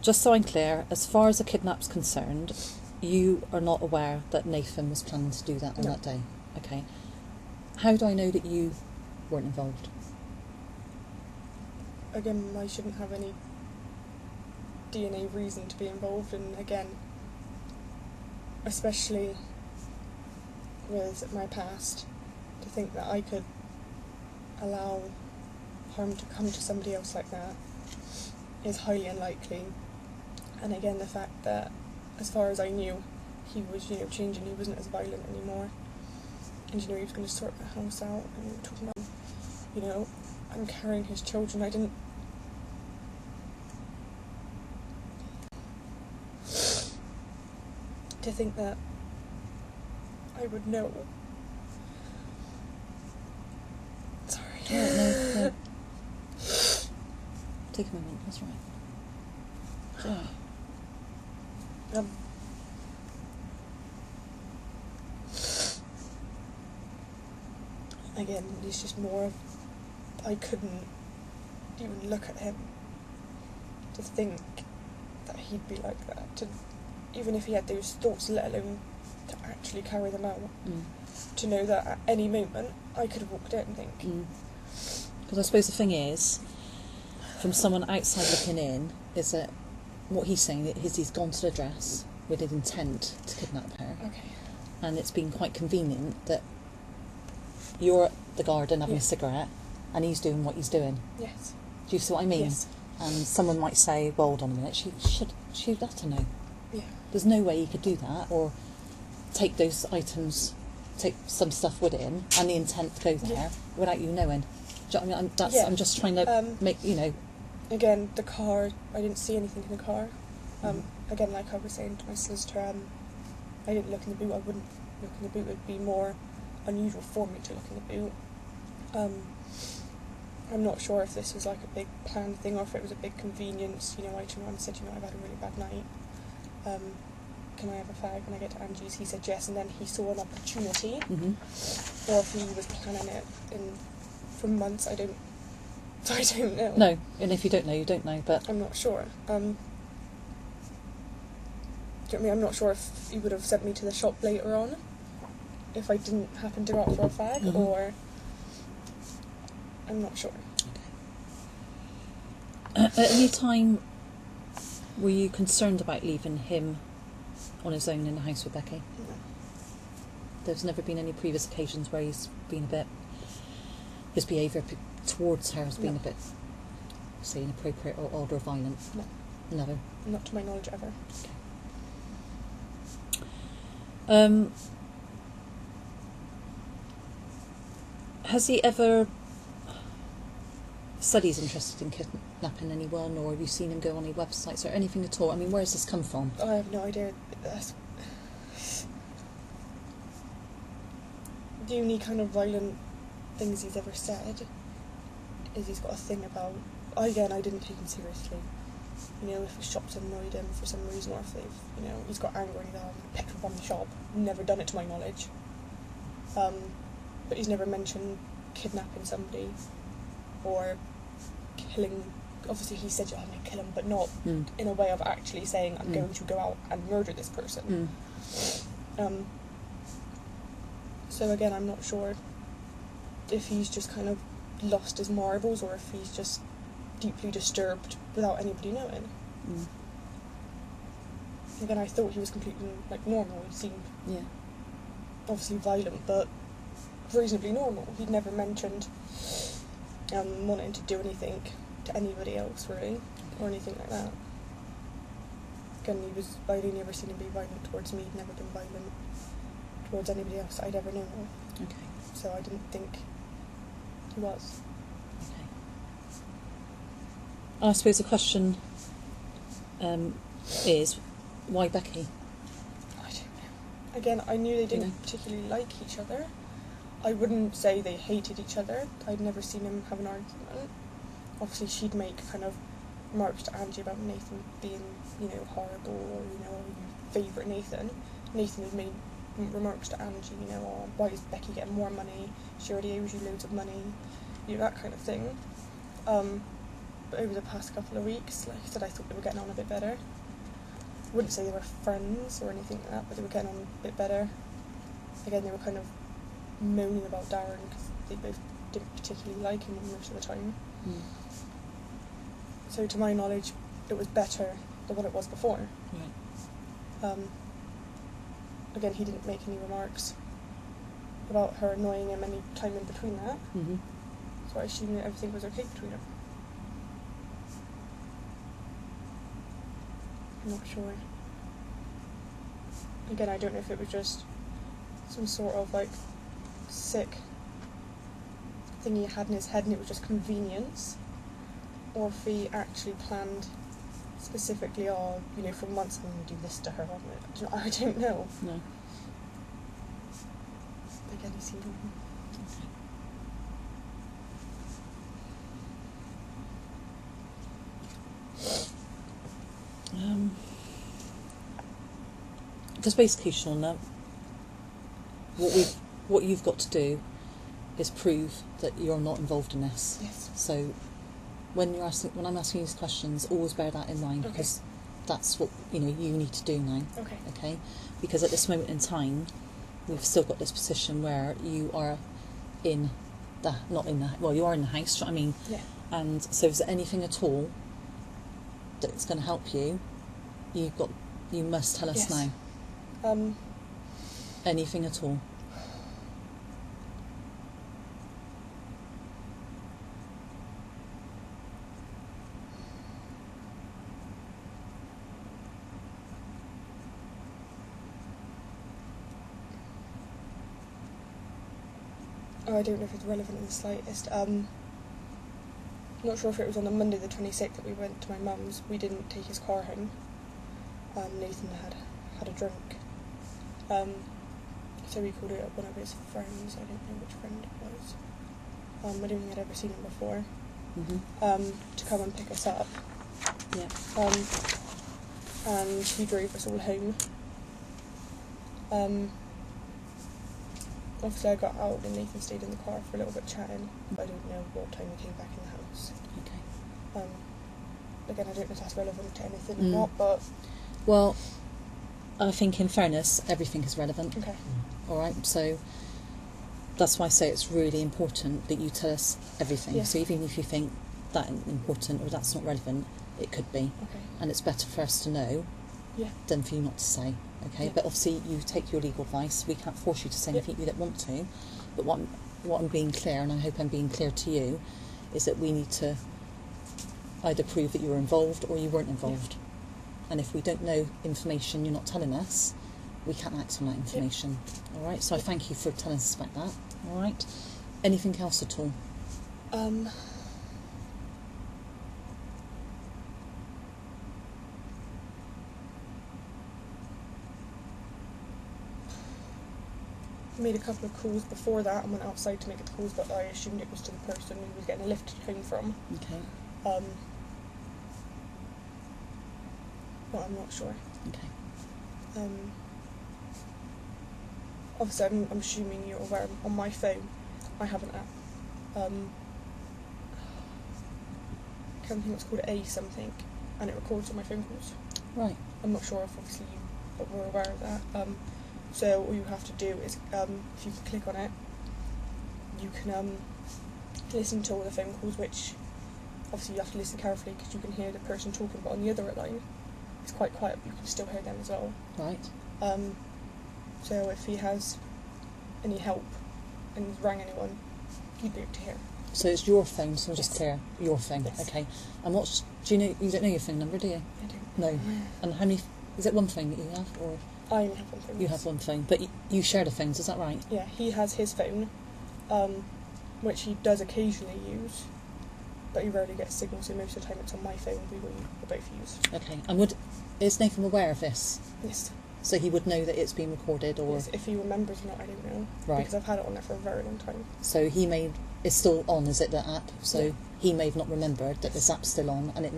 just so I'm clear, as far as the kidnap's concerned, you are not aware that Nathan was planning to do that on that day? Okay. How do I know that you weren't involved? Again, I shouldn't have any DNA reason to be involved, and again, especially with my past, to think that I could allow harm to come to somebody else like that is highly unlikely. And again, the fact that, as far as I knew, he was, changing, he wasn't as violent anymore, and, he was going to sort the house out, and we were talking about, I'm carrying his children. I didn't... To think that I would know. Sorry. No. Take a moment, that's right. It's all right. Again, it's just more of, I couldn't even look at him to think that he'd be like that, even if he had those thoughts, let alone to actually carry them out. To know that at any moment I could have walked in and think. Because I suppose the thing is, from someone outside looking in, is that what he's saying is he's gone to the address with his intent to kidnap her. Okay. And it's been quite convenient that you're at the garden having a cigarette and he's doing what he's doing. Yes. Do you see what I mean? Yes. And someone might say, well, hold on a minute, she'd have to know. Yeah. There's no way he could do that, or take those items, take some stuff with him, and the intent to go there without you knowing. Do you know what I mean? I'm just trying to make, Again, the car, I didn't see anything in the car. Again, like I was saying to my solicitor, I didn't look in the boot. I wouldn't look in the boot. It would be more unusual for me to look in the boot. I'm not sure if this was like a big planned thing or if it was a big convenience. I turned around and said, I've had a really bad night. Can I have a fag when I get to Angie's? He said yes, and then he saw an opportunity. Or if he was planning it for months, I don't know. No, and if you don't know, you don't know, but... I'm not sure. Do you know what I mean? I'm not sure if he would have sent me to the shop later on if I didn't happen to go out for a fag, or... I'm not sure. At any time, were you concerned about leaving him on his own in the house with Becky? No. There's never been any previous occasions where he's been a bit... his behaviour towards her has been a bit, say, inappropriate or odd or violent? No. Never? Not to my knowledge, ever. Okay. Has he ever said he's interested in kidnapping anyone, or have you seen him go on any websites or anything at all? I mean, where has this come from? I have no idea. The only kind of violent things he's ever said is he's got a thing about... Again, I didn't take him seriously. If a shop's annoyed him for some reason, or if they've, he's got anger and he's petrol bomb the shop. Never done it to my knowledge. But he's never mentioned kidnapping somebody or killing. Obviously he said, I'm going to kill him, but not in a way of actually saying, I'm going to go out and murder this person. So again, I'm not sure if he's just kind of lost his marbles or if he's just deeply disturbed without anybody knowing. Again, I thought he was completely normal. He seemed obviously violent, but reasonably normal. He'd never mentioned wanting to do anything to anybody else, really, or anything like that. Again, I'd only ever seen him be violent towards me. He'd never been violent towards anybody else I'd ever known of. Okay. So I didn't think he was. Okay. I suppose the question is, why Becky? I don't know. Again, I knew they didn't particularly like each other. I wouldn't say they hated each other. I'd never seen them have an argument. Obviously, she'd make kind of remarks to Angie about Nathan being, horrible, or, you favourite Nathan. Nathan had made remarks to Angie, why is Becky getting more money? She already owes you loads of money, that kind of thing. But over the past couple of weeks, like I said, I thought they were getting on a bit better. Wouldn't say they were friends or anything like that, but they were getting on a bit better. Again, they were kind of moaning about Darren because they both didn't particularly like him most of the time. So to my knowledge, it was better than what it was before. Right. Again, he didn't make any remarks about her annoying him any time in between that. So I assumed that everything was okay between them. I'm not sure. Again, I don't know if it was just some sort of like sick thing he had in his head and it was just convenience, or if he actually planned specifically, for months I'm going to do this to her. I don't know. No. Again, he seemed because basically, Shauna, what you've got to do is prove that you're not involved in this. Yes. So when I'm asking you these questions, always bear that in mind, because that's what you need to do now. Okay. Okay. Because at this moment in time, we've still got this position where you are you are in the house. Do you know what I mean? Yeah. And so, is there anything at all that's going to help you? You must tell us now. Anything at all? I don't know if it's relevant in the slightest. Not sure if it was on the Monday the 26th that we went to my mum's. We didn't take his car home. Nathan had a drink. So we called it up one of his friends. I don't know which friend it was. I don't think I'd ever seen him before. To come and pick us up. Yeah. And he drove us all home. Obviously I got out and Nathan stayed in the car for a little bit chatting. I don't know what time we came back in the house. Okay. Again, I don't know if that's relevant to anything or not, but... Well, I think in fairness, everything is relevant. Okay. Alright, so that's why I say it's really important that you tell us everything. Yeah. So even if you think that isn't important or that's not relevant, it could be. Okay. And it's better for us to know than for you not to say. Okay, but obviously you take your legal advice. We can't force you to say anything you don't want to. But what I'm being clear, and I hope I'm being clear to you, is that we need to either prove that you were involved or you weren't involved. And if we don't know information you're not telling us, we can't act on that information. All right. So I thank you for telling us about that. All right. Anything else at all? Made a couple of calls before that and went outside to make the calls, but I assumed it was to the person who was getting a lift home from. Okay. But I'm not sure. Okay. Obviously, I'm assuming you're aware. On my phone, I have an app. I can't think what's called A something, and it records all my phone calls. Right. I'm not sure if obviously you were aware of that. So all you have to do is, if you click on it, you can listen to all the phone calls, which obviously you have to listen carefully because you can hear the person talking, but on the other line, it's quite quiet, but you can still hear them as well. Right. So if he has any help and he's rang anyone, you'd be able to hear. So it's your phone, so I'm just clear. Your phone, Yes. okay. And do you don't know your phone number, do you? I don't. No. And how many, is it one phone that you have, or? I only have one phone. You have one phone, but you share the phones, is that right? Yeah, he has his phone, which he does occasionally use, but he rarely gets signal, so most of the time it's on my phone we both use. Okay. And is Nathan aware of this? Yes. So he would know that it's been recorded, or? Yes, if he remembers or not, I don't know. Right. Because I've had it on there for a very long time. So it's still on, is it, the app? So he may have not remembered that this app's still on, and it